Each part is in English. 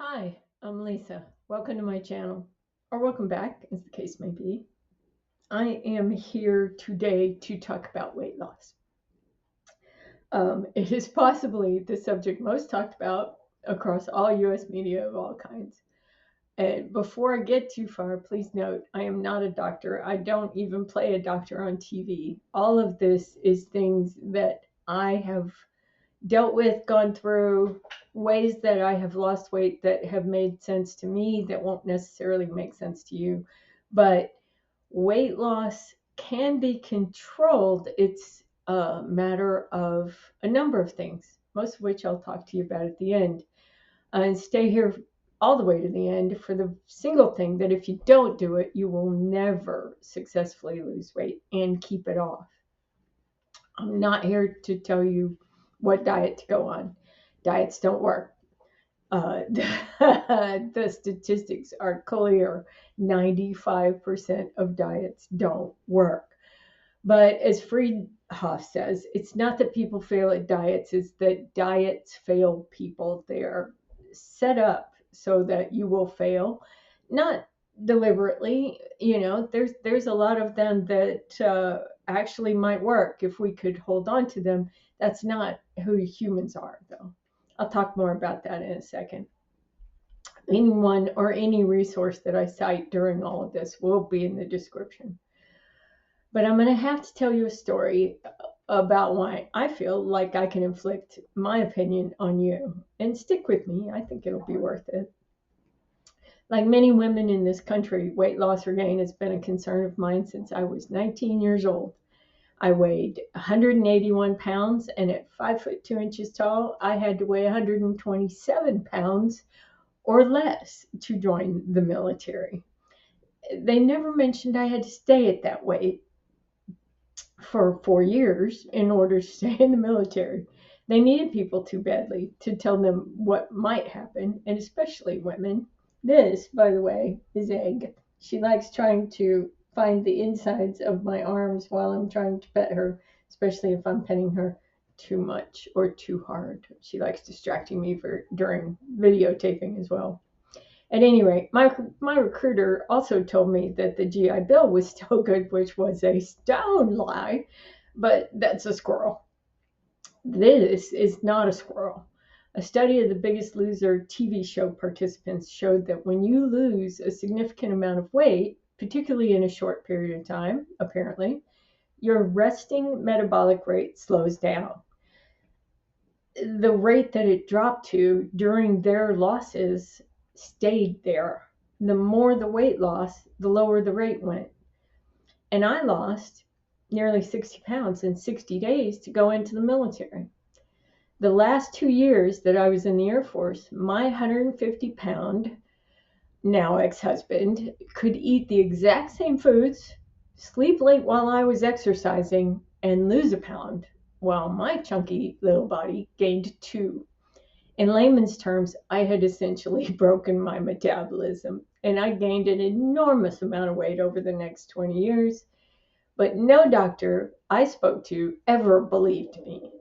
Hi, I'm Lisa. Welcome to my channel, or welcome back, as the case may be. I am here today to talk about weight loss. It is possibly the subject most talked about across all US media of all kinds. And before I get too far, please note I am not a doctor. I don't even play a doctor on TV. All of this is things that I have dealt with, gone through, ways that I have lost weight that have made sense to me that won't necessarily make sense to you. But weight loss can be controlled. It's a matter of a number of things, most of which I'll talk to you about at the end. And stay here all the way to the end for the single thing that if you don't do it, you will never successfully lose weight and keep it off. I'm not here to tell you what diet to go on. Diets don't work. The statistics are clear. 95% of diets don't work. But as Friedhoff says, it's not that people fail at diets, it's that diets fail people. They're set up so that you will fail, not deliberately. There's a lot of them that actually might work if we could hold on to them. That's not who humans are, though. I'll talk more about that in a second. Anyone or any resource that I cite during all of this will be in the description. But I'm going to have to tell you a story about why I feel like I can inflict my opinion on you. And stick with me, I think it'll be worth it. Like many women in this country, weight loss or gain has been a concern of mine since I was 19 years old. I weighed 181 pounds, and at 5 foot 2 inches tall, I had to weigh 127 pounds or less to join the military. They never mentioned I had to stay at that weight for 4 years in order to stay in the military. They needed people too badly to tell them what might happen, and especially women. This, by the way, is Egg. She likes trying to find the insides of my arms while I'm trying to pet her, especially if I'm petting her too much or too hard. She likes distracting me during videotaping as well. At any rate, my recruiter also told me that the GI Bill was still good, which was a stone lie, but that's a squirrel. This is not a squirrel. A study of the Biggest Loser TV show participants showed that when you lose a significant amount of weight, particularly in a short period of time, apparently, your resting metabolic rate slows down. The rate that it dropped to during their losses stayed there. The more the weight loss, the lower the rate went. And I lost nearly 60 pounds in 60 days to go into the military. The last 2 years that I was in the Air Force, my 150-pound, now ex-husband, could eat the exact same foods, sleep late while I was exercising, and lose a pound, while my chunky little body gained 2. In layman's terms, I had essentially broken my metabolism, and I gained an enormous amount of weight over the next 20 years. But no doctor I spoke to ever believed me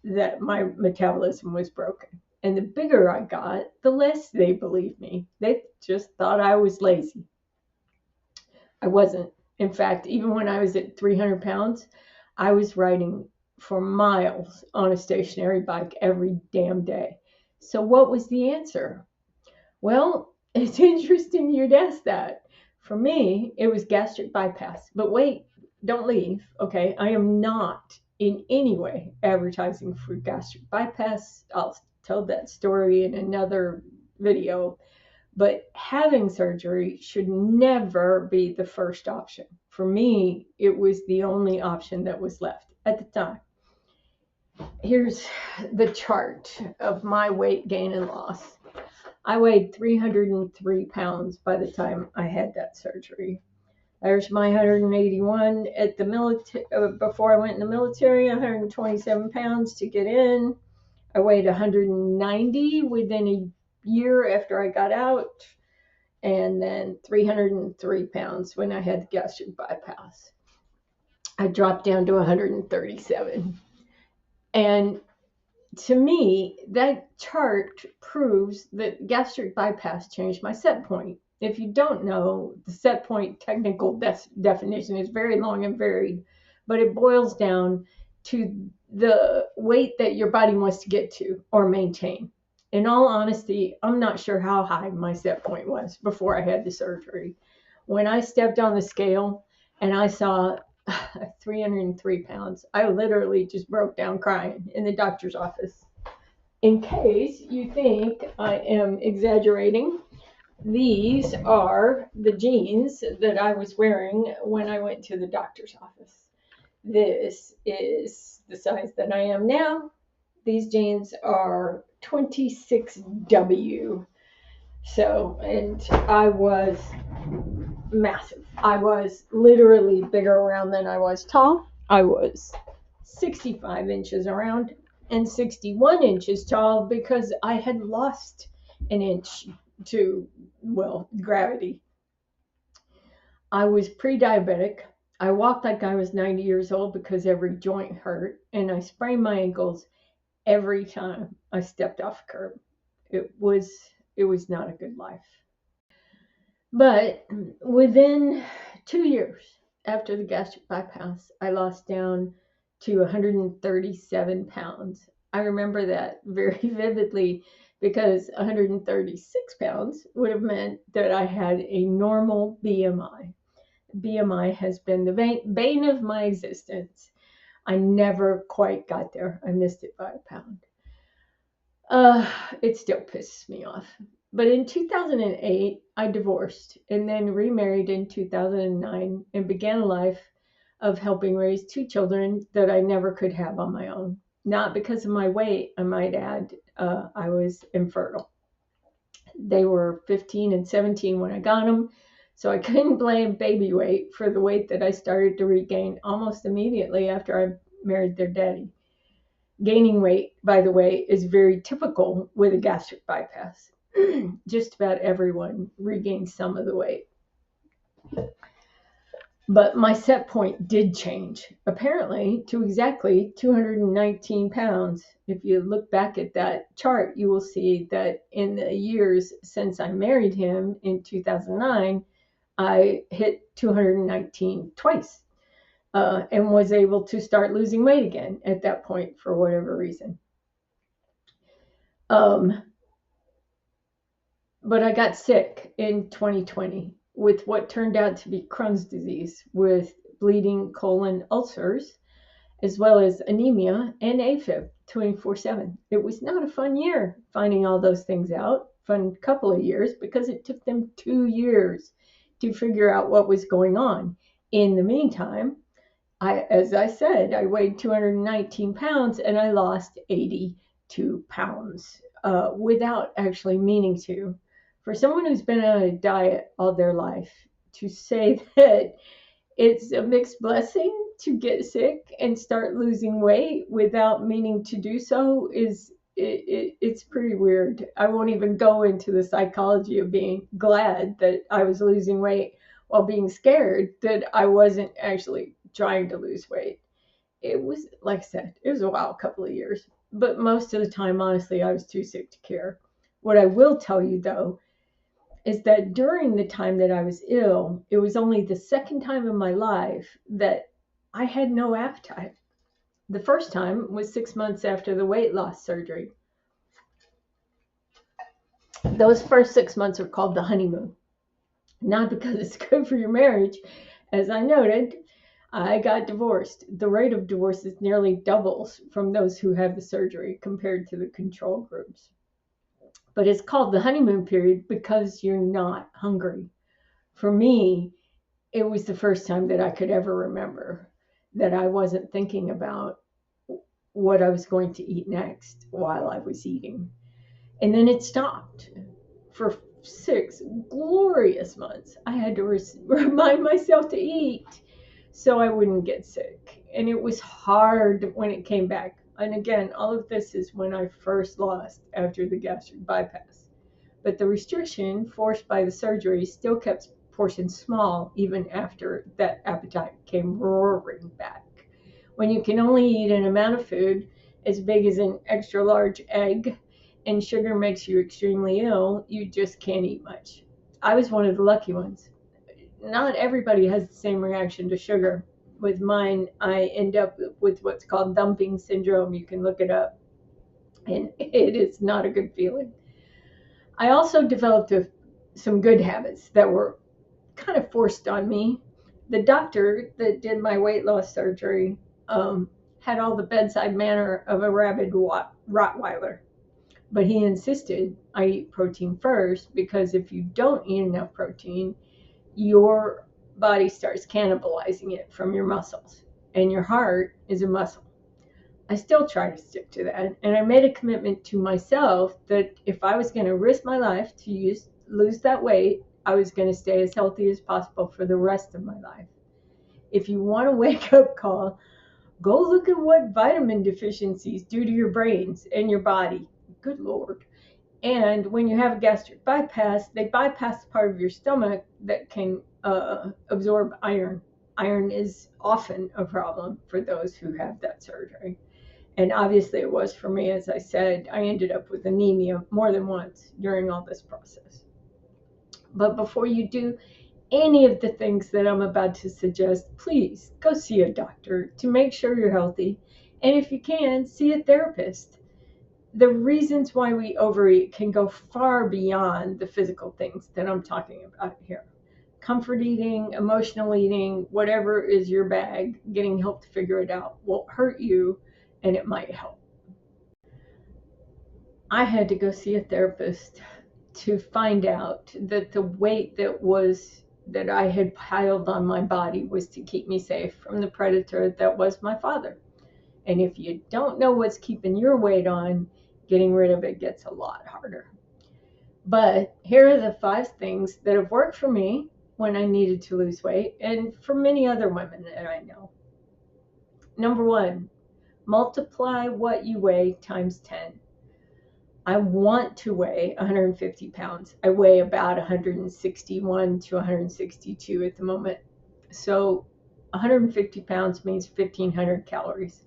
that my metabolism was broken. And the bigger I got, the less they believed me. They just thought I was lazy. I wasn't. In fact, even when I was at 300 pounds, I was riding for miles on a stationary bike every damn day. So what was the answer? Well, it's interesting you'd ask that. For me, it was gastric bypass. But wait, don't leave, okay? I am not in any way advertising for gastric bypass. I'll tell that story in another video. But having surgery should never be the first option. For me, it was the only option that was left at the time. Here's the chart of my weight gain and loss. I weighed 303 pounds by the time I had that surgery. There's my 181 at the military before I went in the military, 127 pounds to get in. I weighed 190 within a year after I got out, and then 303 pounds when I had the gastric bypass. I dropped down to 137. And to me, that chart proves that gastric bypass changed my set point. If you don't know, the set point technical definition is very long and varied, but it boils down to the weight that your body wants to get to or maintain. In all honesty, I'm not sure how high my set point was before I had the surgery. When I stepped on the scale and I saw 303 pounds, I literally just broke down crying in the doctor's office. In case you think I am exaggerating, these are the jeans that I was wearing when I went to the doctor's office. This is the size that I am now. These jeans are 26W. So, and I was massive. I was literally bigger around than I was tall. I was 65 inches around and 61 inches tall because I had lost an inch to, well, gravity. I was pre-diabetic. I walked like I was 90 years old because every joint hurt, and I sprained my ankles every time I stepped off a curb. It was not a good life. But within 2 years after the gastric bypass, I lost down to 137 pounds. I remember that very vividly because 136 pounds would have meant that I had a normal BMI. BMI has been the bane of my existence. I never quite got there. I missed it by a pound. It still pisses me off. But in 2008, I divorced and then remarried in 2009 and began a life of helping raise two children that I never could have on my own. Not because of my weight, I might add. I was infertile. They were 15 and 17 when I got them, so I couldn't blame baby weight for the weight that I started to regain almost immediately after I married their daddy. Gaining weight, by the way, is very typical with a gastric bypass. Just about everyone regains some of the weight. But my set point did change, apparently to exactly 219 pounds. If you look back at that chart, you will see that in the years since I married him in 2009, I hit 219 twice and was able to start losing weight again at that point for whatever reason. But I got sick in 2020 with what turned out to be Crohn's disease with bleeding colon ulcers, as well as anemia and AFib 24/7. It was not a fun year finding all those things out, fun couple of years, because it took them 2 years to figure out what was going on. In the meantime, as I said, I weighed 219 pounds and I lost 82 pounds without actually meaning to. For someone who's been on a diet all their life, to say that it's a mixed blessing to get sick and start losing weight without meaning to do so it's pretty weird. I won't even go into the psychology of being glad that I was losing weight while being scared that I wasn't actually trying to lose weight. It was, like I said, it was a wild couple of years, but most of the time, honestly, I was too sick to care. What I will tell you, though, is that during the time that I was ill, it was only the second time in my life that I had no appetite. The first time was 6 months after the weight loss surgery. Those first 6 months are called the honeymoon. Not because it's good for your marriage. As I noted, I got divorced. The rate of divorces nearly doubles from those who have the surgery compared to the control groups. But it's called the honeymoon period because you're not hungry. For me, it was the first time that I could ever remember that I wasn't thinking about what I was going to eat next while I was eating. And then it stopped. For 6 glorious months, I had to remind myself to eat so I wouldn't get sick. And it was hard when it came back. And again, all of this is when I first lost after the gastric bypass. But the restriction forced by the surgery still kept portions small even after that appetite came roaring back. When you can only eat an amount of food as big as an extra large egg, and sugar makes you extremely ill, you just can't eat much. I was one of the lucky ones. Not everybody has the same reaction to sugar. With mine, I end up with what's called dumping syndrome. You can look it up, and it is not a good feeling. I also developed some good habits that were kind of forced on me. The doctor that did my weight loss surgery had all the bedside manner of a rabid Rottweiler, but he insisted I eat protein first because if you don't eat enough protein, your body starts cannibalizing it from your muscles, and your heart is a muscle. I still try to stick to that, and I made a commitment to myself that if I was going to risk my life to lose that weight, I was going to stay as healthy as possible for the rest of my life. If you want a wake up call, go look at what vitamin deficiencies do to your brains and your body. Good Lord. And when you have a gastric bypass, they bypass the part of your stomach that can absorb iron. Iron is often a problem for those who have that surgery. And obviously it was for me. As I said, I ended up with anemia more than once during all this process. But before you do any of the things that I'm about to suggest, please go see a doctor to make sure you're healthy. And if you can, see a therapist. The reasons why we overeat can go far beyond the physical things that I'm talking about here. Comfort eating, emotional eating, whatever is your bag, getting help to figure it out won't hurt you, and it might help. I had to go see a therapist to find out that the weight that I had piled on my body was to keep me safe from the predator that was my father. And if you don't know what's keeping your weight on, getting rid of it gets a lot harder. But here are the 5 things that have worked for me when I needed to lose weight, and for many other women that I know. Number 1, multiply what you weigh times 10. I want to weigh 150 pounds. I weigh about 161 to 162 at the moment. So 150 pounds means 1,500 calories.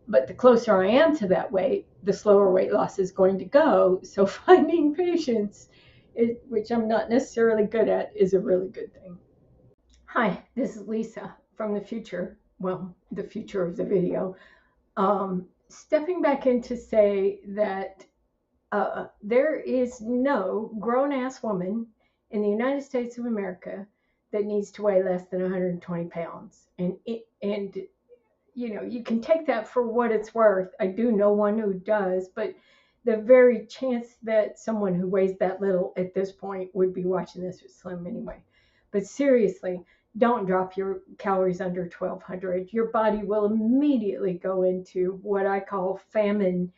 But the closer I am to that weight, the slower weight loss is going to go. So finding patience, which I'm not necessarily good at, is a really good thing. Hi, this is Lisa from the future. Well, the future of the video. Stepping back in to say that there is no grown-ass woman in the United States of America that needs to weigh less than 120 pounds. And you can take that for what it's worth. I do know one who does, but the very chance that someone who weighs that little at this point would be watching this is slim anyway. But seriously, don't drop your calories under 1,200. Your body will immediately go into what I call famine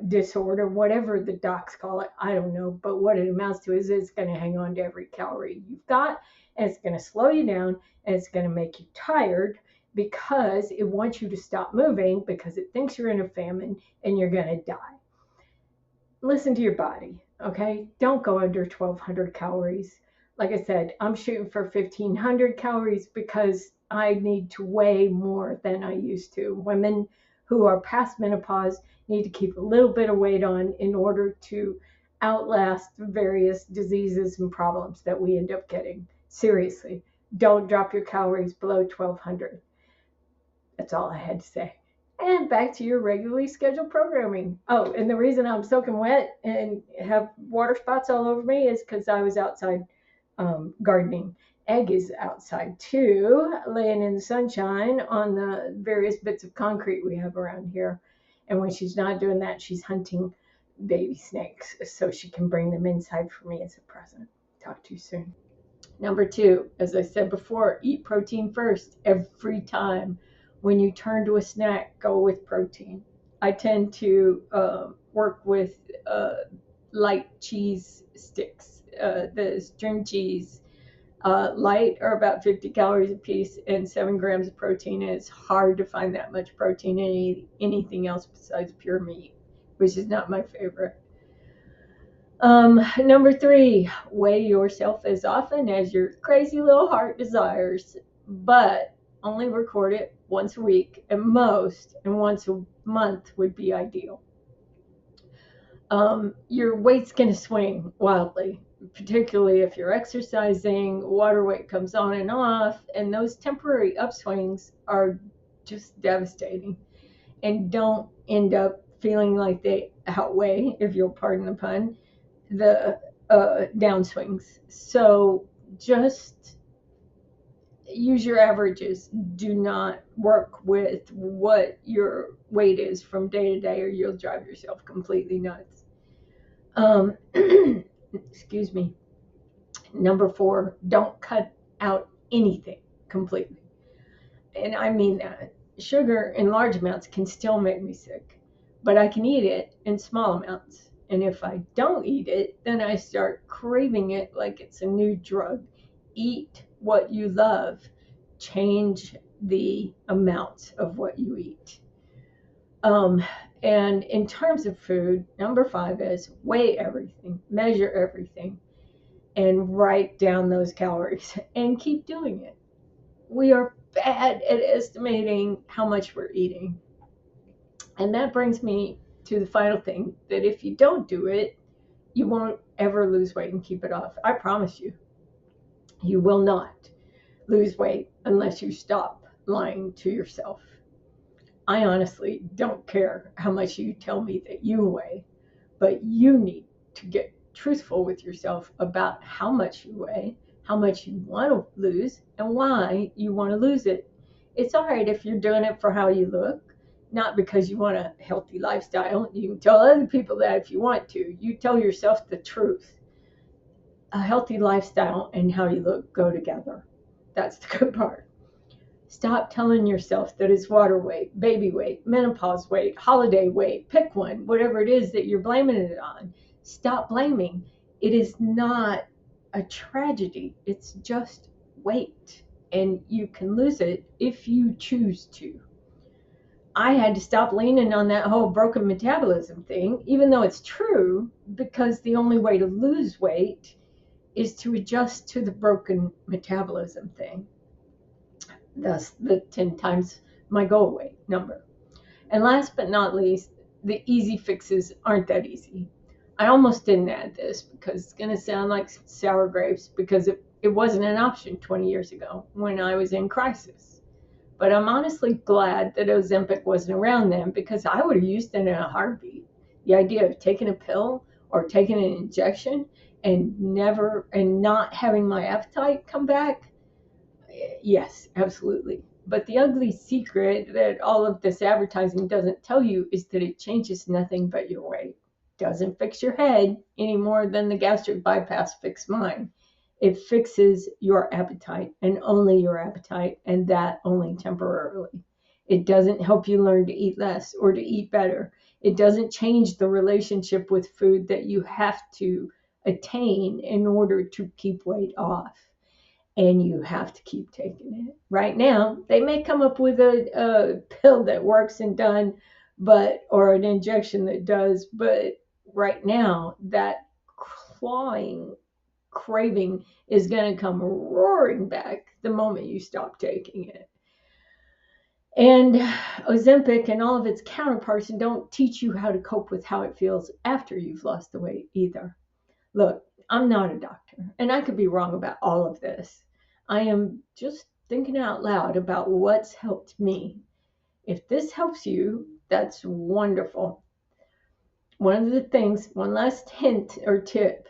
disorder, whatever the docs call it. I don't know. But what it amounts to is it's going to hang on to every calorie you've got, and it's going to slow you down, and it's going to make you tired because it wants you to stop moving because it thinks you're in a famine and you're going to die. Listen to your body, okay? Don't go under 1,200 calories. Like I said, I'm shooting for 1,500 calories because I need to weigh more than I used to. Women who are past menopause need to keep a little bit of weight on in order to outlast various diseases and problems that we end up getting. Seriously, don't drop your calories below 1,200. That's all I had to say. And back to your regularly scheduled programming. Oh, and the reason I'm soaking wet and have water spots all over me is because I was outside gardening. Egg is outside too, laying in the sunshine on the various bits of concrete we have around here. And when she's not doing that, she's hunting baby snakes so she can bring them inside for me as a present. Talk to you soon. Number 2, as I said before, eat protein first every time. When you turn to a snack, go with protein. I tend to work with light cheese sticks. The string cheese light are about 50 calories a piece and 7 grams of protein. And it's hard to find that much protein in anything else besides pure meat, which is not my favorite. Number 3, weigh yourself as often as your crazy little heart desires, but only record it once a week at most, and once a month would be ideal. Your weight's going to swing wildly, particularly if you're exercising. Water weight comes on and off, and those temporary upswings are just devastating and don't end up feeling like they outweigh, if you'll pardon the pun, the downswings. So just use your averages. Do not work with what your weight is from day to day, or you'll drive yourself completely nuts. Excuse me. Number 4, don't cut out anything completely. And I mean that. Sugar in large amounts can still make me sick, but I can eat it in small amounts. And if I don't eat it, then I start craving it like it's a new drug. Eat what you love. Change the amounts of what you eat. And in terms of food, number 5 is weigh everything, measure everything, and write down those calories and keep doing it. We are bad at estimating how much we're eating. And that brings me to the final thing, that if you don't do it, you won't ever lose weight and keep it off. I promise you, you will not lose weight unless you stop lying to yourself. I honestly don't care how much you tell me that you weigh, but you need to get truthful with yourself about how much you weigh, how much you want to lose, and why you want to lose it. It's all right if you're doing it for how you look, not because you want a healthy lifestyle. You can tell other people that if you want to. You tell yourself the truth. A healthy lifestyle and how you look go together. That's the good part. Stop telling yourself that it's water weight, baby weight, menopause weight, holiday weight. Pick one, whatever it is that you're blaming it on. Stop blaming. It is not a tragedy. It's just weight, and you can lose it if you choose to. I had to stop leaning on that whole broken metabolism thing, even though it's true, because the only way to lose weight is to adjust to the broken metabolism thing. Thus the 10 times my goal weight number. And last but not least, the easy fixes aren't that easy. I almost didn't add this because it's going to sound like sour grapes, because it wasn't an option 20 years ago when I was in crisis. But I'm honestly glad that Ozempic wasn't around then, because I would have used it in a heartbeat. The idea of taking a pill or taking an injection and not having my appetite come back, yes, absolutely. But the ugly secret that all of this advertising doesn't tell you is that it changes nothing but your weight. Doesn't fix your head any more than the gastric bypass fixed mine. It fixes your appetite, and only your appetite, and that only temporarily. It doesn't help you learn to eat less or to eat better. It doesn't change the relationship with food that you have to attain in order to keep weight off. And you have to keep taking it. Right now, they may come up with a pill that works and done, or an injection that does, but right now, that clawing craving is going to come roaring back the moment you stop taking it. And Ozempic and all of its counterparts don't teach you how to cope with how it feels after you've lost the weight either. Look, I'm not a doctor, and I could be wrong about all of this. I am just thinking out loud about what's helped me. If this helps you, that's wonderful. One of the things, one last hint or tip,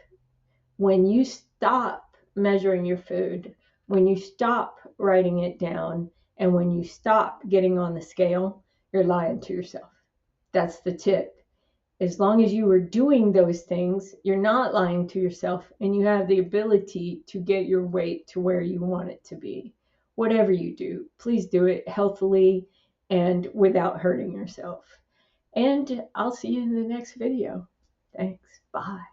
when you stop measuring your food, when you stop writing it down, and when you stop getting on the scale, you're lying to yourself. That's the tip. As long as you are doing those things, you're not lying to yourself, and you have the ability to get your weight to where you want it to be. Whatever you do, please do it healthily and without hurting yourself. And I'll see you in the next video. Thanks. Bye.